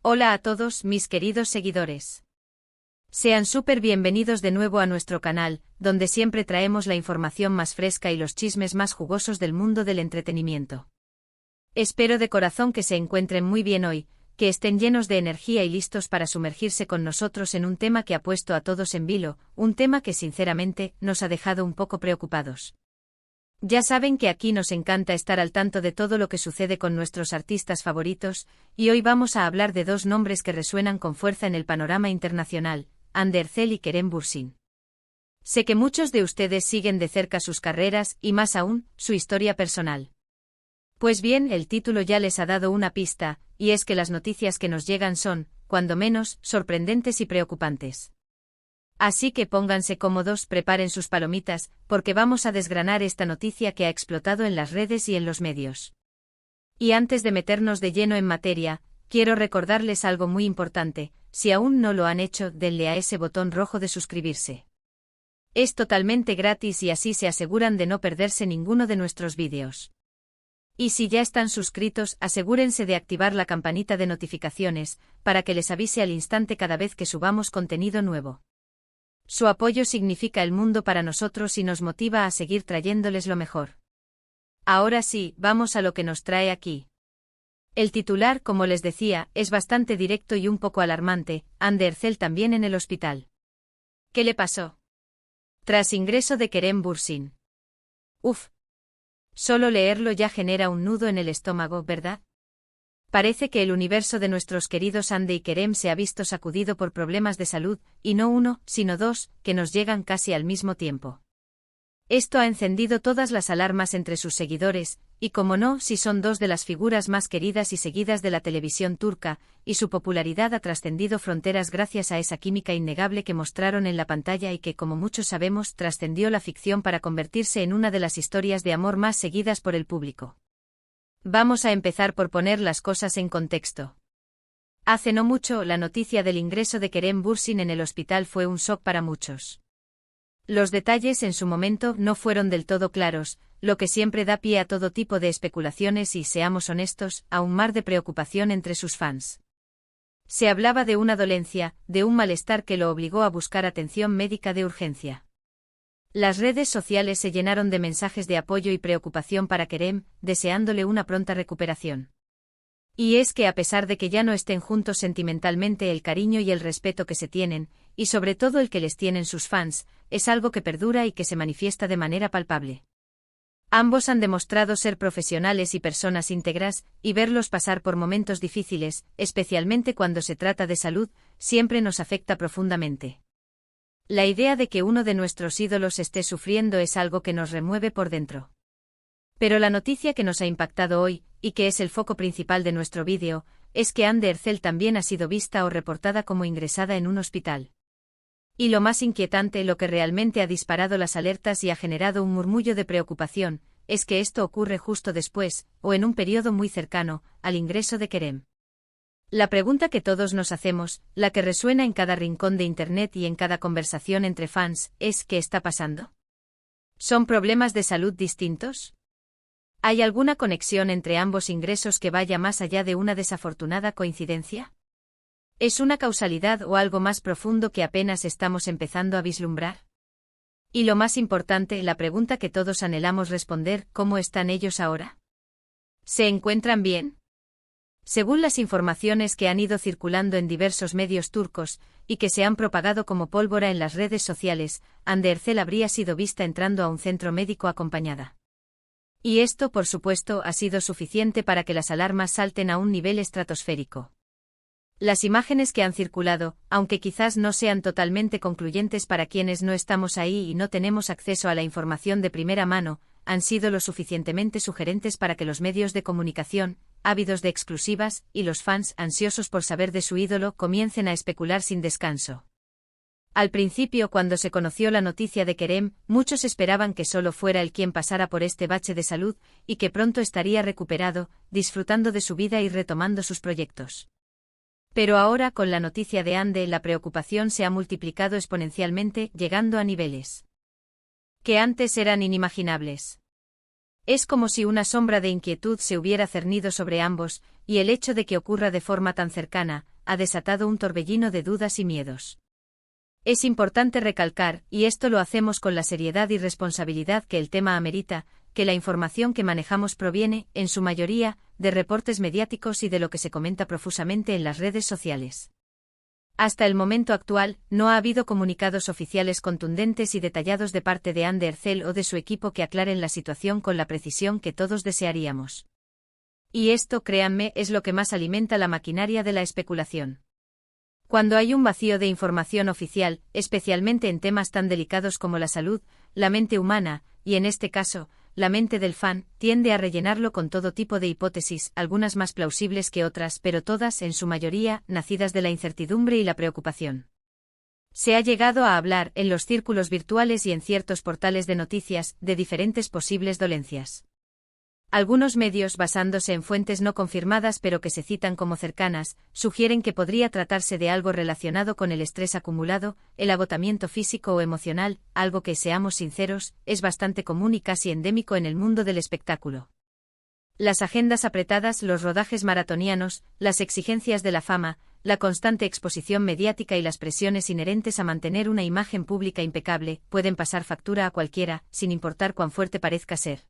Hola a todos mis queridos seguidores. Sean súper bienvenidos de nuevo a nuestro canal, donde siempre traemos la información más fresca y los chismes más jugosos del mundo del entretenimiento. Espero de corazón que se encuentren muy bien hoy, que estén llenos de energía y listos para sumergirse con nosotros en un tema que ha puesto a todos en vilo, un tema que sinceramente nos ha dejado un poco preocupados. Ya saben que aquí nos encanta estar al tanto de todo lo que sucede con nuestros artistas favoritos, y hoy vamos a hablar de dos nombres que resuenan con fuerza en el panorama internacional, Hande Erçel y Kerem Bürsin. Sé que muchos de ustedes siguen de cerca sus carreras y más aún, su historia personal. Pues bien, el título ya les ha dado una pista, y es que las noticias que nos llegan son, cuando menos, sorprendentes y preocupantes. Así que pónganse cómodos, preparen sus palomitas, porque vamos a desgranar esta noticia que ha explotado en las redes y en los medios. Y antes de meternos de lleno en materia, quiero recordarles algo muy importante: si aún no lo han hecho, denle a ese botón rojo de suscribirse. Es totalmente gratis y así se aseguran de no perderse ninguno de nuestros vídeos. Y si ya están suscritos, asegúrense de activar la campanita de notificaciones, para que les avise al instante cada vez que subamos contenido nuevo. Su apoyo significa el mundo para nosotros y nos motiva a seguir trayéndoles lo mejor. Ahora sí, vamos a lo que nos trae aquí. El titular, como les decía, es bastante directo y un poco alarmante: Hande Erçel también en el hospital. ¿Qué le pasó? Tras ingreso de Kerem Bürsin. Uf. Solo leerlo ya genera un nudo en el estómago, ¿verdad? Parece que el universo de nuestros queridos Hande y Kerem se ha visto sacudido por problemas de salud, y no uno, sino dos, que nos llegan casi al mismo tiempo. Esto ha encendido todas las alarmas entre sus seguidores, y como no, si son dos de las figuras más queridas y seguidas de la televisión turca, y su popularidad ha trascendido fronteras gracias a esa química innegable que mostraron en la pantalla y que, como muchos sabemos, trascendió la ficción para convertirse en una de las historias de amor más seguidas por el público. Vamos a empezar por poner las cosas en contexto. Hace no mucho, la noticia del ingreso de Kerem Bürsin en el hospital fue un shock para muchos. Los detalles en su momento no fueron del todo claros, lo que siempre da pie a todo tipo de especulaciones y, seamos honestos, a un mar de preocupación entre sus fans. Se hablaba de una dolencia, de un malestar que lo obligó a buscar atención médica de urgencia. Las redes sociales se llenaron de mensajes de apoyo y preocupación para Kerem, deseándole una pronta recuperación. Y es que a pesar de que ya no estén juntos sentimentalmente, el cariño y el respeto que se tienen, y sobre todo el que les tienen sus fans, es algo que perdura y que se manifiesta de manera palpable. Ambos han demostrado ser profesionales y personas íntegras, y verlos pasar por momentos difíciles, especialmente cuando se trata de salud, siempre nos afecta profundamente. La idea de que uno de nuestros ídolos esté sufriendo es algo que nos remueve por dentro. Pero la noticia que nos ha impactado hoy, y que es el foco principal de nuestro vídeo, es que Hande Erçel también ha sido vista o reportada como ingresada en un hospital. Y lo más inquietante, lo que realmente ha disparado las alertas y ha generado un murmullo de preocupación, es que esto ocurre justo después, o en un periodo muy cercano, al ingreso de Kerem. La pregunta que todos nos hacemos, la que resuena en cada rincón de Internet y en cada conversación entre fans, es: ¿qué está pasando? ¿Son problemas de salud distintos? ¿Hay alguna conexión entre ambos ingresos que vaya más allá de una desafortunada coincidencia? ¿Es una causalidad o algo más profundo que apenas estamos empezando a vislumbrar? Y lo más importante, la pregunta que todos anhelamos responder: ¿cómo están ellos ahora? ¿Se encuentran bien? Según las informaciones que han ido circulando en diversos medios turcos, y que se han propagado como pólvora en las redes sociales, Hande Erçel habría sido vista entrando a un centro médico acompañada. Y esto, por supuesto, ha sido suficiente para que las alarmas salten a un nivel estratosférico. Las imágenes que han circulado, aunque quizás no sean totalmente concluyentes para quienes no estamos ahí y no tenemos acceso a la información de primera mano, han sido lo suficientemente sugerentes para que los medios de comunicación, ávidos de exclusivas, y los fans, ansiosos por saber de su ídolo, comiencen a especular sin descanso. Al principio, cuando se conoció la noticia de Kerem, muchos esperaban que solo fuera él quien pasara por este bache de salud, y que pronto estaría recuperado, disfrutando de su vida y retomando sus proyectos. Pero ahora, con la noticia de Hande, la preocupación se ha multiplicado exponencialmente, llegando a niveles que antes eran inimaginables. Es como si una sombra de inquietud se hubiera cernido sobre ambos, y el hecho de que ocurra de forma tan cercana, ha desatado un torbellino de dudas y miedos. Es importante recalcar, y esto lo hacemos con la seriedad y responsabilidad que el tema amerita, que la información que manejamos proviene, en su mayoría, de reportes mediáticos y de lo que se comenta profusamente en las redes sociales. Hasta el momento actual, no ha habido comunicados oficiales contundentes y detallados de parte de Anne Derzel o de su equipo que aclaren la situación con la precisión que todos desearíamos. Y esto, créanme, es lo que más alimenta la maquinaria de la especulación. Cuando hay un vacío de información oficial, especialmente en temas tan delicados como la salud, la mente humana, y en este caso, la mente del fan, tiende a rellenarlo con todo tipo de hipótesis, algunas más plausibles que otras, pero todas, en su mayoría, nacidas de la incertidumbre y la preocupación. Se ha llegado a hablar, en los círculos virtuales y en ciertos portales de noticias, de diferentes posibles dolencias. Algunos medios, basándose en fuentes no confirmadas pero que se citan como cercanas, sugieren que podría tratarse de algo relacionado con el estrés acumulado, el agotamiento físico o emocional, algo que, seamos sinceros, es bastante común y casi endémico en el mundo del espectáculo. Las agendas apretadas, los rodajes maratonianos, las exigencias de la fama, la constante exposición mediática y las presiones inherentes a mantener una imagen pública impecable, pueden pasar factura a cualquiera, sin importar cuán fuerte parezca ser.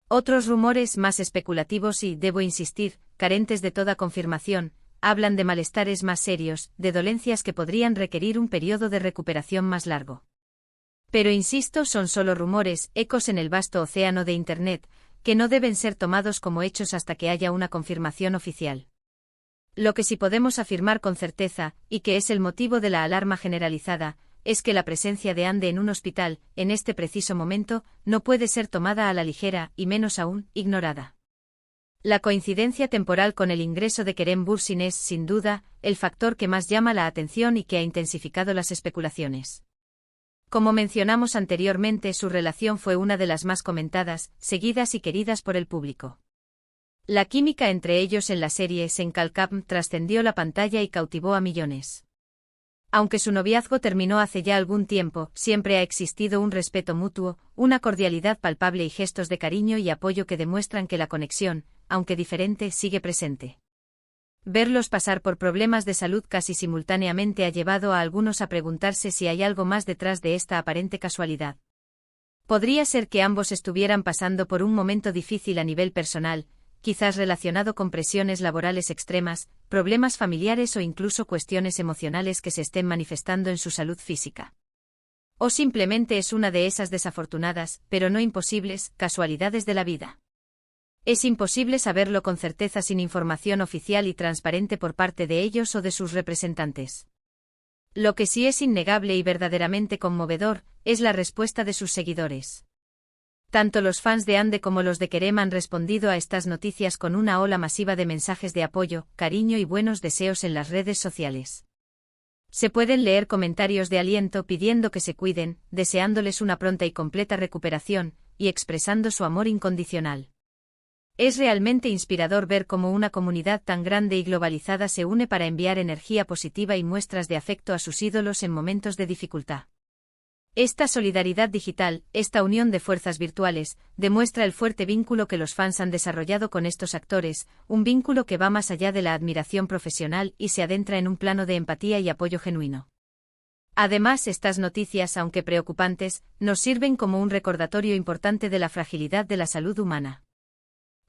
Otros rumores más especulativos y, debo insistir, carentes de toda confirmación, hablan de malestares más serios, de dolencias que podrían requerir un periodo de recuperación más largo. Pero insisto, son solo rumores, ecos en el vasto océano de Internet, que no deben ser tomados como hechos hasta que haya una confirmación oficial. Lo que sí podemos afirmar con certeza, y que es el motivo de la alarma generalizada, es que la presencia de Anne en un hospital, en este preciso momento, no puede ser tomada a la ligera, y menos aún, ignorada. La coincidencia temporal con el ingreso de Kerem Bürsin es, sin duda, el factor que más llama la atención y que ha intensificado las especulaciones. Como mencionamos anteriormente, su relación fue una de las más comentadas, seguidas y queridas por el público. La química entre ellos en la serie Senkalkam trascendió la pantalla y cautivó a millones. Aunque su noviazgo terminó hace ya algún tiempo, siempre ha existido un respeto mutuo, una cordialidad palpable y gestos de cariño y apoyo que demuestran que la conexión, aunque diferente, sigue presente. Verlos pasar por problemas de salud casi simultáneamente ha llevado a algunos a preguntarse si hay algo más detrás de esta aparente casualidad. Podría ser que ambos estuvieran pasando por un momento difícil a nivel personal, quizás relacionado con presiones laborales extremas, problemas familiares o incluso cuestiones emocionales que se estén manifestando en su salud física. O simplemente es una de esas desafortunadas, pero no imposibles, casualidades de la vida. Es imposible saberlo con certeza sin información oficial y transparente por parte de ellos o de sus representantes. Lo que sí es innegable y verdaderamente conmovedor, es la respuesta de sus seguidores. Tanto los fans de Anne como los de Kerem han respondido a estas noticias con una ola masiva de mensajes de apoyo, cariño y buenos deseos en las redes sociales. Se pueden leer comentarios de aliento pidiendo que se cuiden, deseándoles una pronta y completa recuperación, y expresando su amor incondicional. Es realmente inspirador ver cómo una comunidad tan grande y globalizada se une para enviar energía positiva y muestras de afecto a sus ídolos en momentos de dificultad. Esta solidaridad digital, esta unión de fuerzas virtuales, demuestra el fuerte vínculo que los fans han desarrollado con estos actores, un vínculo que va más allá de la admiración profesional y se adentra en un plano de empatía y apoyo genuino. Además, estas noticias, aunque preocupantes, nos sirven como un recordatorio importante de la fragilidad de la salud humana.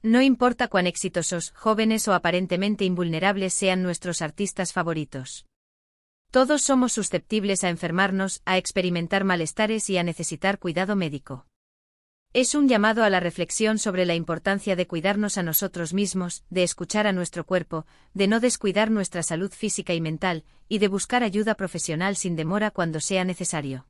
No importa cuán exitosos, jóvenes o aparentemente invulnerables sean nuestros artistas favoritos. Todos somos susceptibles a enfermarnos, a experimentar malestares y a necesitar cuidado médico. Es un llamado a la reflexión sobre la importancia de cuidarnos a nosotros mismos, de escuchar a nuestro cuerpo, de no descuidar nuestra salud física y mental, y de buscar ayuda profesional sin demora cuando sea necesario.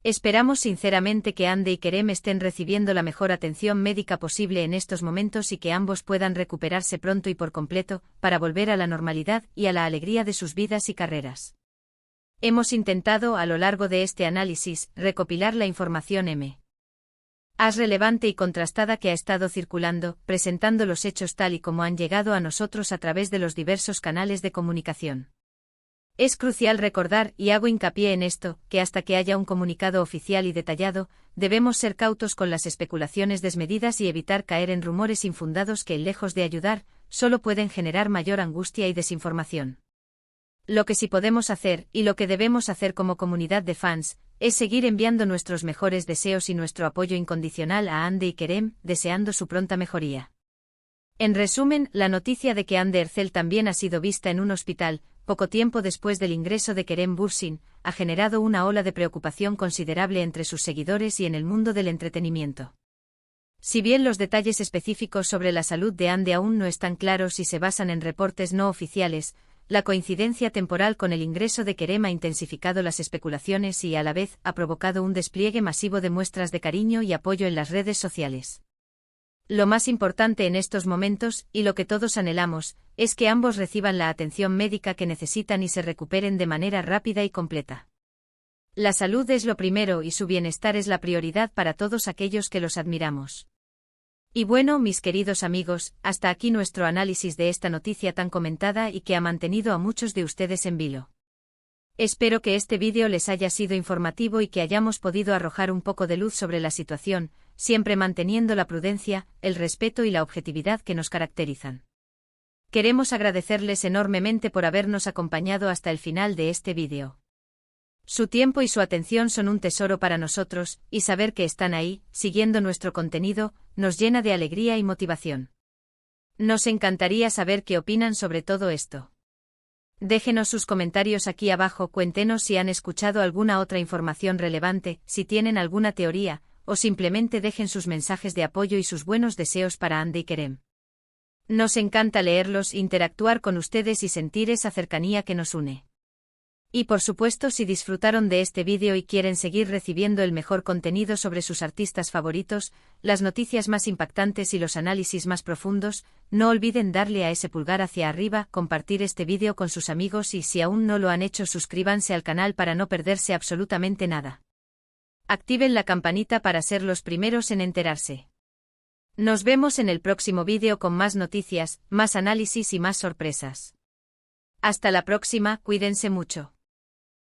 Esperamos sinceramente que Anne y Kerem estén recibiendo la mejor atención médica posible en estos momentos y que ambos puedan recuperarse pronto y por completo, para volver a la normalidad y a la alegría de sus vidas y carreras. Hemos intentado, a lo largo de este análisis, recopilar la información relevante y contrastada que ha estado circulando, presentando los hechos tal y como han llegado a nosotros a través de los diversos canales de comunicación. Es crucial recordar, y hago hincapié en esto, que hasta que haya un comunicado oficial y detallado, debemos ser cautos con las especulaciones desmedidas y evitar caer en rumores infundados que, lejos de ayudar, solo pueden generar mayor angustia y desinformación. Lo que sí podemos hacer, y lo que debemos hacer como comunidad de fans, es seguir enviando nuestros mejores deseos y nuestro apoyo incondicional a Hande y Kerem, deseando su pronta mejoría. En resumen, la noticia de que Hande Erçel también ha sido vista en un hospital, poco tiempo después del ingreso de Kerem Bürsin, ha generado una ola de preocupación considerable entre sus seguidores y en el mundo del entretenimiento. Si bien los detalles específicos sobre la salud de Hande aún no están claros y se basan en reportes no oficiales, la coincidencia temporal con el ingreso de Kerem ha intensificado las especulaciones y, a la vez, ha provocado un despliegue masivo de muestras de cariño y apoyo en las redes sociales. Lo más importante en estos momentos, y lo que todos anhelamos, es que ambos reciban la atención médica que necesitan y se recuperen de manera rápida y completa. La salud es lo primero y su bienestar es la prioridad para todos aquellos que los admiramos. Y bueno, mis queridos amigos, hasta aquí nuestro análisis de esta noticia tan comentada y que ha mantenido a muchos de ustedes en vilo. Espero que este vídeo les haya sido informativo y que hayamos podido arrojar un poco de luz sobre la situación, siempre manteniendo la prudencia, el respeto y la objetividad que nos caracterizan. Queremos agradecerles enormemente por habernos acompañado hasta el final de este vídeo. Su tiempo y su atención son un tesoro para nosotros, y saber que están ahí, siguiendo nuestro contenido, nos llena de alegría y motivación. Nos encantaría saber qué opinan sobre todo esto. Déjenos sus comentarios aquí abajo, cuéntenos si han escuchado alguna otra información relevante, si tienen alguna teoría, o simplemente dejen sus mensajes de apoyo y sus buenos deseos para Hande y Kerem. Nos encanta leerlos, interactuar con ustedes y sentir esa cercanía que nos une. Y por supuesto, si disfrutaron de este vídeo y quieren seguir recibiendo el mejor contenido sobre sus artistas favoritos, las noticias más impactantes y los análisis más profundos, no olviden darle a ese pulgar hacia arriba, compartir este vídeo con sus amigos y si aún no lo han hecho, suscríbanse al canal para no perderse absolutamente nada. Activen la campanita para ser los primeros en enterarse. Nos vemos en el próximo vídeo con más noticias, más análisis y más sorpresas. Hasta la próxima, cuídense mucho.